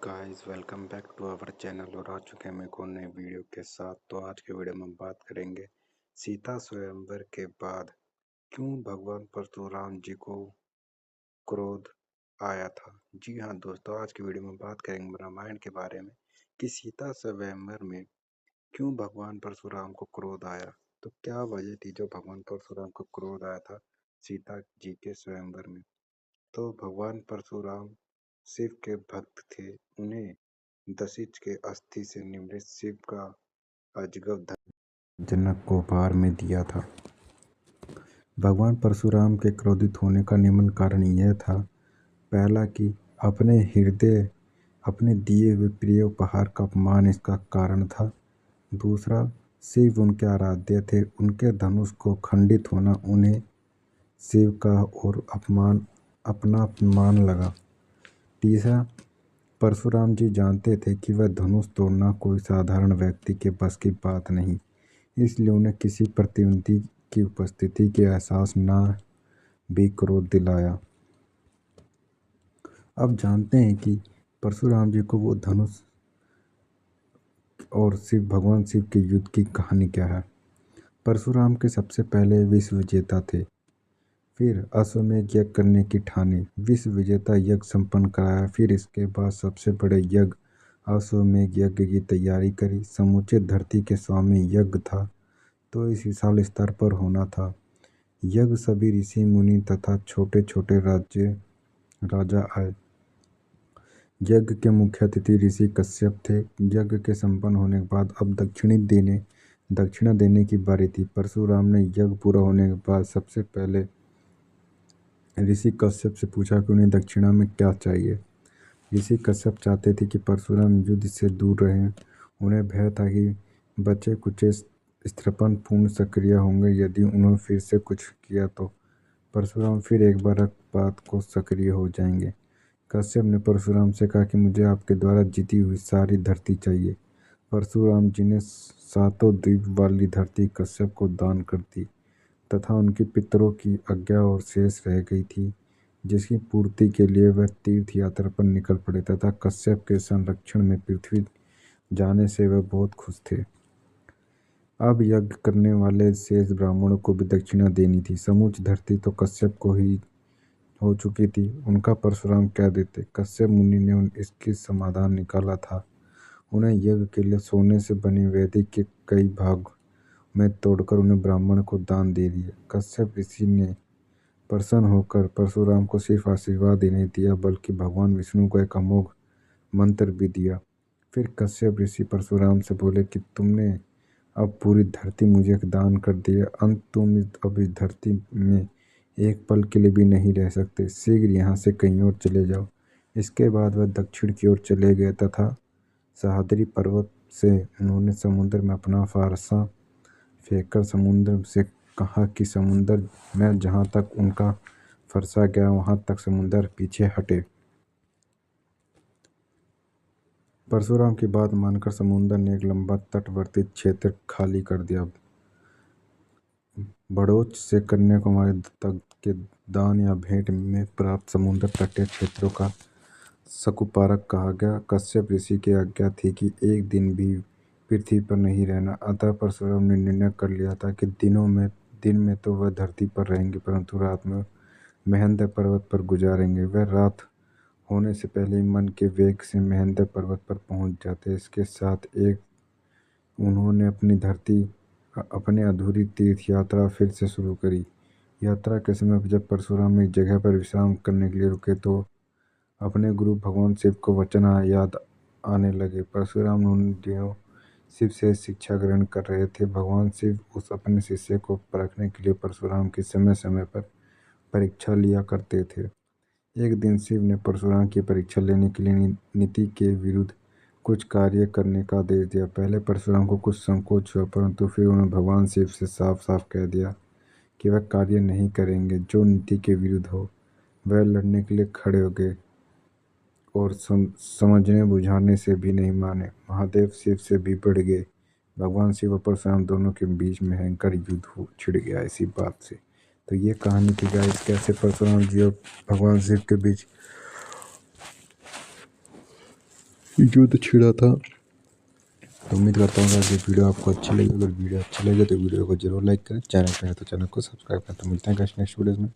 Guys welcome back to our channel और आ चुके हैं हम एक और नए वीडियो के साथ। तो आज के वीडियो में हम बात करेंगे सीता स्वयंवर के बाद क्यों भगवान परशुराम जी को क्रोध आया था। जी हाँ दोस्तों, आज की वीडियो में बात करेंगे रामायण के बारे में कि सीता स्वयंवर में क्यों भगवान परशुराम को क्रोध आया। तो क्या वजह थी जो भगवान परशुराम को क्रोध आया था सीता जी के स्वयंवर में। तो भगवान परशुराम शिव के भक्त थे। उन्हें दशिच के अस्थि से निर्मित शिव का अजगव धनुष जनक को उपहार में दिया था। भगवान परशुराम के क्रोधित होने का निम्न कारण यह था, पहला कि अपने हृदय अपने दिए हुए प्रिय उपहार का अपमान इसका कारण था। दूसरा, शिव उनके आराध्य थे, उनके धनुष को खंडित होना उन्हें शिव का और अपना अपमान लगा। तीसरा, परशुराम जी जानते थे कि वह धनुष तोड़ना कोई साधारण व्यक्ति के बस की बात नहीं, इसलिए उन्हें किसी प्रतिद्वंदी की उपस्थिति के एहसास न भी क्रोध दिलाया। अब जानते हैं कि परशुराम जी को वो धनुष और भगवान शिव के युद्ध की कहानी क्या है। परशुराम के सबसे पहले विश्व विजेता थे, फिर अश्वमेध यज्ञ करने की ठानी, विश्व विजेता यज्ञ संपन्न कराया, फिर इसके बाद सबसे बड़े यज्ञ अश्वमेध यज्ञ की तैयारी करी। समूचे धरती के स्वामी यज्ञ था तो इस विशाल स्तर पर होना था। यज्ञ सभी ऋषि मुनि तथा छोटे छोटे राजा आए। यज्ञ के मुख्य अतिथि ऋषि कश्यप थे। यज्ञ के संपन्न होने के बाद अब दक्षिणा देने की बारी थी। परशुराम ने यज्ञ पूरा होने के बाद सबसे पहले ऋषि कश्यप से पूछा कि उन्हें दक्षिणा में क्या चाहिए। ऋषि कश्यप चाहते थे कि परशुराम युद्ध से दूर रहें। उन्हें भय था कि बच्चे कुचे स्त्रपन पूर्ण सक्रिय होंगे, यदि उन्होंने फिर से कुछ किया तो परशुराम फिर एक बार बात को सक्रिय हो जाएंगे। कश्यप ने परशुराम से कहा कि मुझे आपके द्वारा जीती हुई सारी धरती चाहिए। परशुराम जी ने सातों द्वीप वाली धरती कश्यप को दान कर दी तथा उनके पितरों की आज्ञा और शेष रह गई थी, जिसकी पूर्ति के लिए वह तीर्थ यात्रा पर निकल पड़े तथा कश्यप के संरक्षण में पृथ्वी जाने से वह बहुत खुश थे। अब यज्ञ करने वाले शेष ब्राह्मणों को भी दक्षिणा देनी थी। समूची धरती तो कश्यप को ही हो चुकी थी, उनका परशुराम क्या देते। कश्यप मुनि ने इसकी समाधान निकाला था। उन्हें यज्ञ के लिए सोने से बनी वेदी के कई भाग में तोड़कर उन्हें ब्राह्मण को दान दे दिया। कश्यप ऋषि ने प्रसन्न होकर परशुराम को सिर्फ आशीर्वाद ही नहीं दिया, बल्कि भगवान विष्णु को एक अमोघ मंत्र भी दिया। फिर कश्यप ऋषि परशुराम से बोले कि तुमने अब पूरी धरती मुझे दान कर दी है, अंत तुम अब इस धरती में एक पल के लिए भी नहीं रह सकते, शीघ्र यहाँ से कहीं और चले जाओ। इसके बाद वह दक्षिण की ओर चले गए तथा सह्याद्री पर्वत से उन्होंने समुद्र में अपना फारसा फेंककर समुद्र से कहा कि समुद्र में जहाँ तक उनका फरसा गया वहाँ तक समुद्र पीछे हटे। परशुराम की बात मानकर समुद्र ने एक लंबा तटवर्ती क्षेत्र खाली कर दिया। बड़ोच से कन्याकुमारी तक के दान या भेंट में प्राप्त समुद्र तटीय क्षेत्रों का सकुपारक कहा गया। कश्यप ऋषि की आज्ञा थी कि एक दिन भी पृथ्वी पर नहीं रहना, अतः परशुराम ने निर्णय कर लिया था कि दिन में तो वह धरती पर रहेंगे, परंतु रात में महेंद्र पर्वत पर गुजारेंगे। वह रात होने से पहले ही मन के वेग से महेंद्र पर्वत पर पहुंच जाते। इसके साथ उन्होंने अपनी अधूरी तीर्थ यात्रा फिर से शुरू करी। यात्रा के समय जब परशुराम एक जगह पर विश्राम करने के लिए रुके तो अपने गुरु भगवान शिव को वचन याद आने लगे। परशुराम उन दिनों शिव से शिक्षा ग्रहण कर रहे थे। भगवान शिव उस अपने शिष्य को परखने के लिए परशुराम की समय समय पर परीक्षा लिया करते थे। एक दिन शिव ने परशुराम की परीक्षा लेने के लिए नीति के विरुद्ध कुछ कार्य करने का आदेश दिया। पहले परशुराम को कुछ संकोच हुआ, परंतु फिर उन्होंने भगवान शिव से साफ साफ कह दिया कि वह कार्य नहीं करेंगे जो नीति के विरुद्ध हो। वह लड़ने के लिए खड़े हो गए और समझने बुझाने से भी नहीं माने। महादेव शिव से भी बढ़ गए। भगवान शिव और परशुराम दोनों के बीच में भयंकर युद्ध छिड़ गया इसी बात से। तो ये कहानी थी गाइस, कैसे परशुराम जी और भगवान शिव के बीच युद्ध छिड़ा था। तो उम्मीद करता हूँ कि वीडियो आपको अच्छी लगी। अगर वीडियो अच्छी लगे तो वीडियो को जरूर लाइक करें, चैनल पे है तो चैनल को सब्सक्राइब करें। तो मिलते हैं नेक्स्ट वीडियो में।